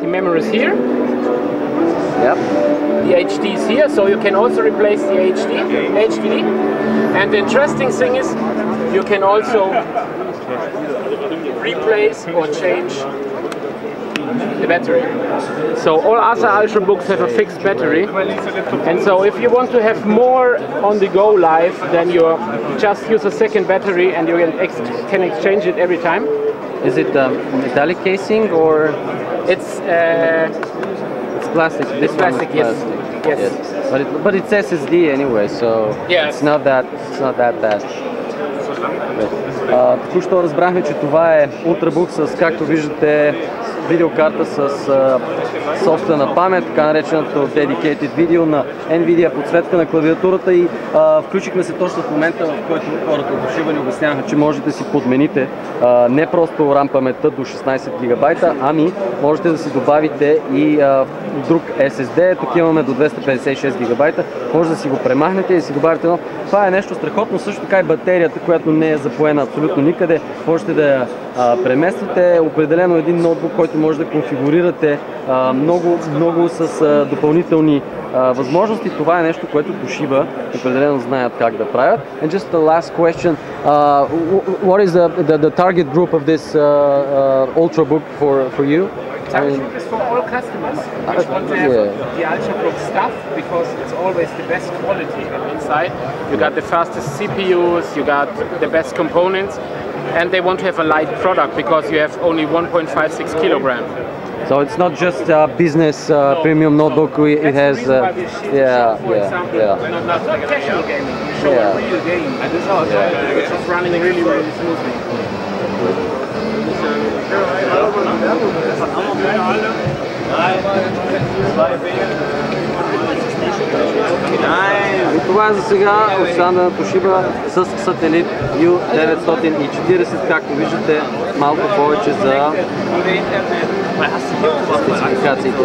The memory is here. Yep. The HD is here, so you can also replace the HDD. And the interesting thing is, you can also replace or change the battery. So all other Ultrabooks have a fixed battery, and so if you want to have more on the go live, then you just use a second battery and you can exchange it every time. Is it metallic casing or? It's plastic. This plastic, yes. Yes. But it's SSD anyway, so yes. It's not that bad. Току-що разбрахме, че това е Ultrabook с, както виждате, видеокарта с собствена памет, така нареченото Dedicated Video на NVIDIA, подсветка на клавиатурата и включихме се точно в момента, в който хората от Toshiba ни обясняха, че можете да си подмените не просто RAM паметта до 16 гигабайта, ами можете да си добавите и друг SSD. Тук имаме до 256 гигабайта, може да си го премахнете и да си добавите едно. Това е нещо страхотно, също така и батерията, която не е запоена абсолютно никъде, можете да я премествате. Определено един ноутбук, който може да конфигурирате много с допълнителни възможности. Това е нещо, което Toshiba определено знаят как да правят. And just the last question, what is the target group of this Ultrabook for you? Target group is for all customers which want to have the Ultrabook stuff, because it's always the best quality inside. You got the fastest CPUs, you got the best components, and they want to have a light product because you have only 1.56 kilogram. So it's not just a business premium notebook. It has not casual gaming. You show a real game, and which is running really smoothly. И това е за сега от станда на Toshiba с сателит U940, както виждате, малко повече за спецификациите.